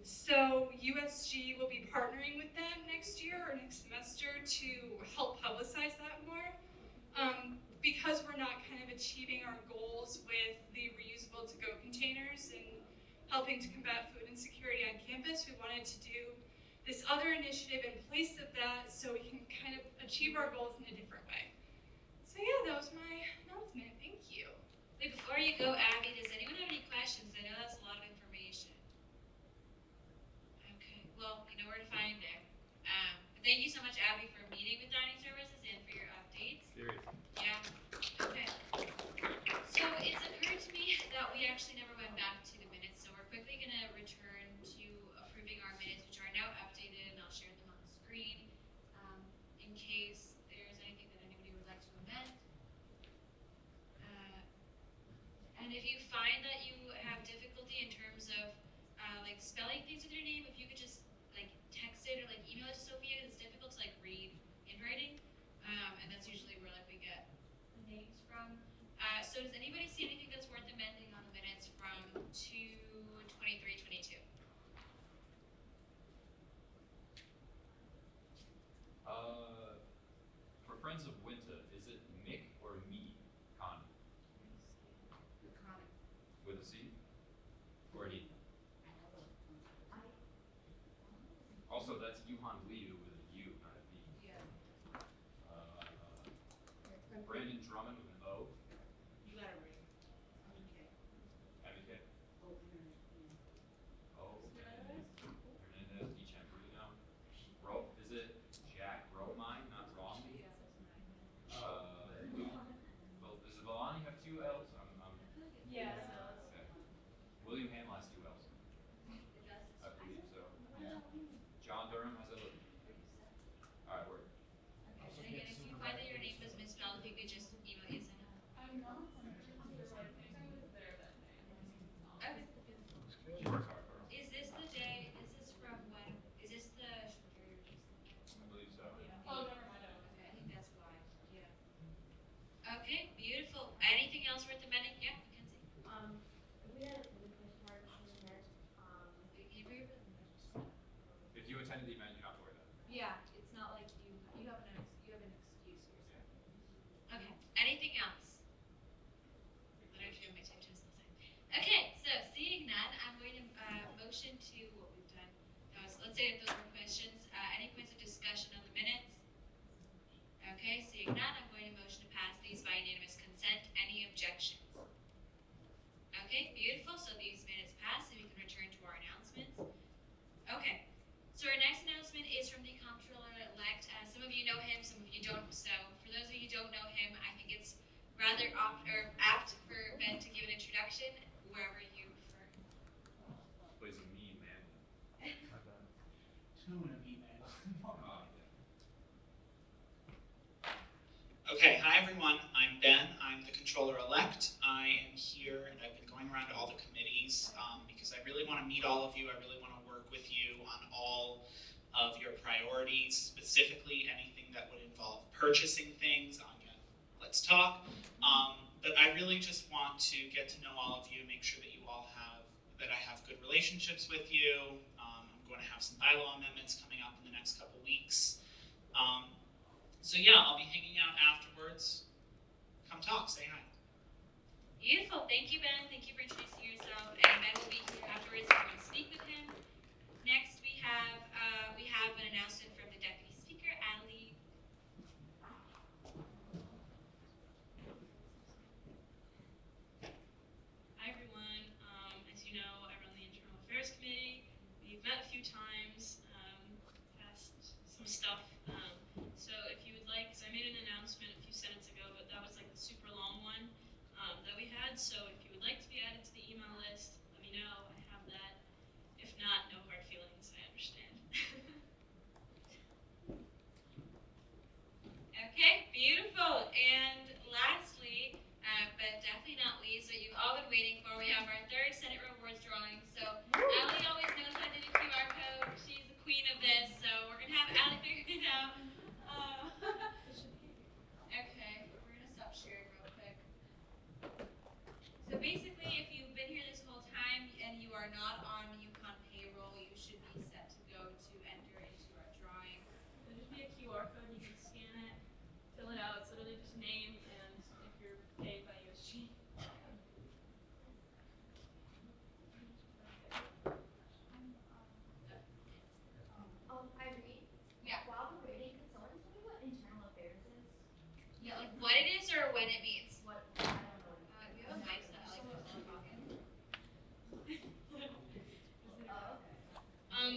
So USG will be partnering with them next year or next semester to help publicize that more. because we're not kind of achieving our goals with the reusable to-go containers and helping to combat food insecurity on campus, we wanted to do this other initiative in place of that so we can kind of achieve our goals in a different way. So yeah, that was my announcement. Thank you. Wait, before you go, Abby, does anyone have any questions? I know that's a lot of information. Okay, well, you know where to find it. Thank you so much, Abby, for meeting with Dining Services and for your updates. Seriously. Yeah. Okay. So it's occurred to me that we actually never went back to the minutes, so we're quickly going to return to approving our minutes, which are now updated, and I'll share them on the screen in case there's anything that anybody would like to amend. And if you find that you have difficulty in terms of like spelling things with your name, if you could just like text it or like email it to Sophia, because it's difficult to like read handwriting, and that's usually where like we get the names from. So does anybody see anything that's worth amending on the minutes from 2/23/22? For Friends of Winter, is it Mick or me, Connie? Connie. With a C? Or an E? Also, that's Yuhan Liu with a U, not a B. Yeah. Brandon Drummond with an O. You got it right. Okay. MK. Oh, Hernandez, Echambrino. Is it Jack Romine, not Romney? Well, does Villani have two L's? Yeah. Okay. William Hanlon has two L's. I believe so. John Durham has a. Alright, word. Okay, and again, if you find that your name was misspelled, if you could just email Yesenia. Okay. She works hard for us. Is this the day, is this from when, is this the? I believe so. Oh, never mind. Okay, I think that's why, yeah. Okay, beautiful. Anything else worth amending? Yeah, Mackenzie? We had a question mark in there. If you attended the event, you don't have to worry about it. Yeah, it's not like you have an excuse or something. Okay, anything else? Literally feel my toes the same. Okay, so seeing none, I'm going to motion to what we've done. Let's say that those were questions. Any points of discussion on the minutes? Okay, seeing none, I'm going to motion to pass these by unanimous consent. Any objections? Okay, beautiful. So these minutes pass, and we can return to our announcements. Okay, so our next announcement is from the Comptroller Elect. Some of you know him, some of you don't. So for those of you who don't know him, I think it's rather apt for Ben to give an introduction wherever you prefer. Plays a mean man. Two and a B man. Yeah. Okay, hi everyone, I'm Ben, I'm the Controller Elect. I am here and I've been going around to all the committees because I really want to meet all of you, I really want to work with you on all of your priorities, specifically anything that would involve purchasing things. Anya, let's talk. But I really just want to get to know all of you, make sure that that I have good relationships with you. I'm going to have some bylaw amendments coming up in the next couple weeks. So yeah, I'll be hanging out afterwards. Come talk, say hi. Beautiful. Thank you, Ben. Thank you for introducing yourself. And Ben will be here afterwards if you want to speak with him. Next, we have an announcement from the Deputy Speaker, Ali. Hi everyone. As you know, I run the Internal Affairs Committee. We've met a few times, passed some stuff. So if you would like, because I made an announcement a few sentences ago, but that was like the super long one that we had. So if you would like to be added to the email list, let me know. I have that. If not, no hard feelings. I understand. Okay, beautiful. And lastly, but definitely not least, what you've all been waiting for, we have our third Senate rewards drawing. So Ali always knows how to do the QR code. She's the queen of this, so we're going to have Ali figure it out. Okay, we're going to stop sharing real quick. So basically, if you've been here this whole time and you are not on Uconn payroll, you should be set to go to enter into our drawing. There'll just be a QR code. You can scan it, fill it out. It's literally just name,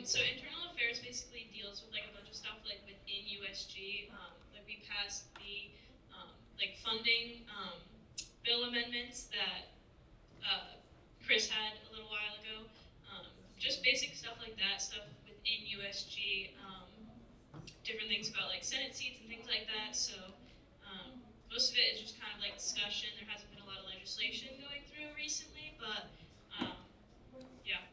So internal affairs basically deals with like a bunch of stuff like within USG. Like we passed the like funding bill amendments that Chris had a little while ago. Just basic stuff like that, stuff within USG. Different things about like Senate seats and things like that. So most of it is just kind of like discussion. There hasn't been a lot of legislation going through recently, but yeah.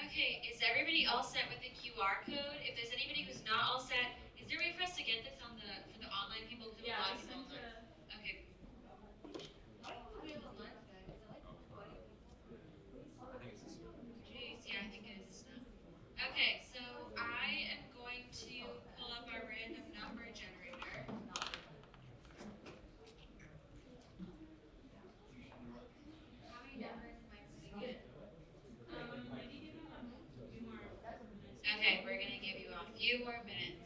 Okay, is everybody all set with the QR code? If there's anybody who's not all set, is there a way for us to get this on for the online people? Because Yeah, a lot I of people sent online. Okay. How do we have online for that? Is it like recording? I think it's this one. Jeez, yeah, I think it is now. Okay, so I am going to pull up our random number generator. How many numbers am I supposed to get? Maybe give them a few more minutes. Okay, we're gonna give you a few more minutes.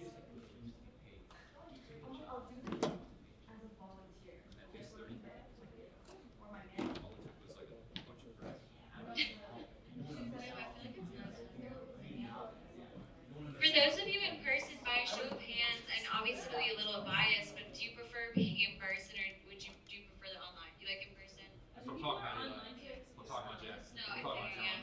I'll do this as a volunteer. At least 30. Or my man. All it took was like a bunch of breath. For those of you in person, by a show of hands, and obviously it'll be a little biased, but do you prefer being in person or do you prefer the online? You like in person? That's what I'm talking about. We'll talk about Jen. No, I We'll talk about figure, John.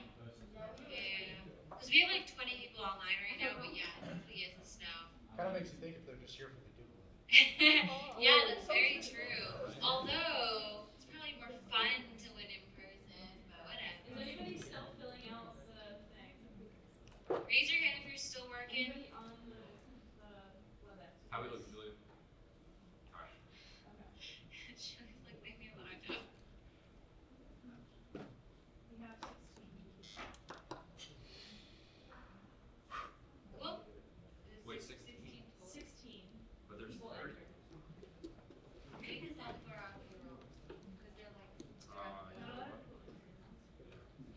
yeah. Because we have like 20 people online right now, but yeah, it definitely is the snow. Kind of makes you think if they're just here for the Google. Yeah, that's very true. Although, it's probably more fun to win in person, but whatever. Is anybody still filling out the thing? Raise your hand if you're still working. Anybody on the WebEx? How we looking, Julia? All right. She looks like leave me alone, Joe. We have 16. Cool. Wait, 16. 16. But there's People 30. Maybe it's not for our payroll, because they're like.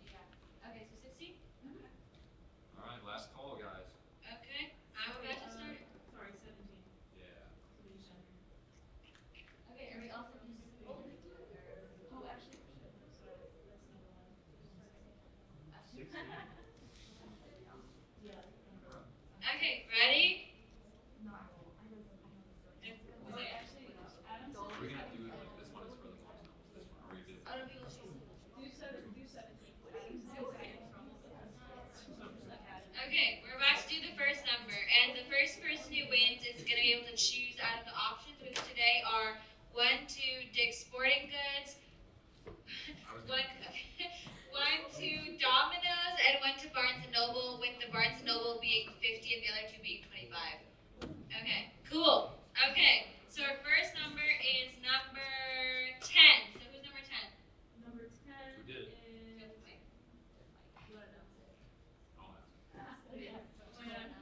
Yeah. Okay, so 16? Okay. All right, last call, guys. Okay, I'm about to start. Sorry, 17. Yeah. Somebody just entered. Okay, are we all set with this? Oh, actually, sorry, that's number one. 16. Yeah. Okay, ready? No, I won't. I know this. Wait, actually, Adam's. Are we gonna do it like this one is for the most? This one. Are we gonna Other people should. Do 17. Adam's still in trouble with that. Okay, we're about to do the first number, and the first person who wins is going to be able to choose out of the options, which today are 1 to Dick's Sporting Goods, one to Domino's, and 1 to Barnes & Noble, with the Barnes & Noble being 50 and the other two being 25. Okay, cool. Okay, so our first number is number 10. So who's number 10? Number 10 Who did it? is. Wait. You want to announce it? I'll ask. Yeah.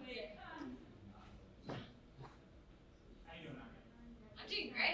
Wait. I'm doing great.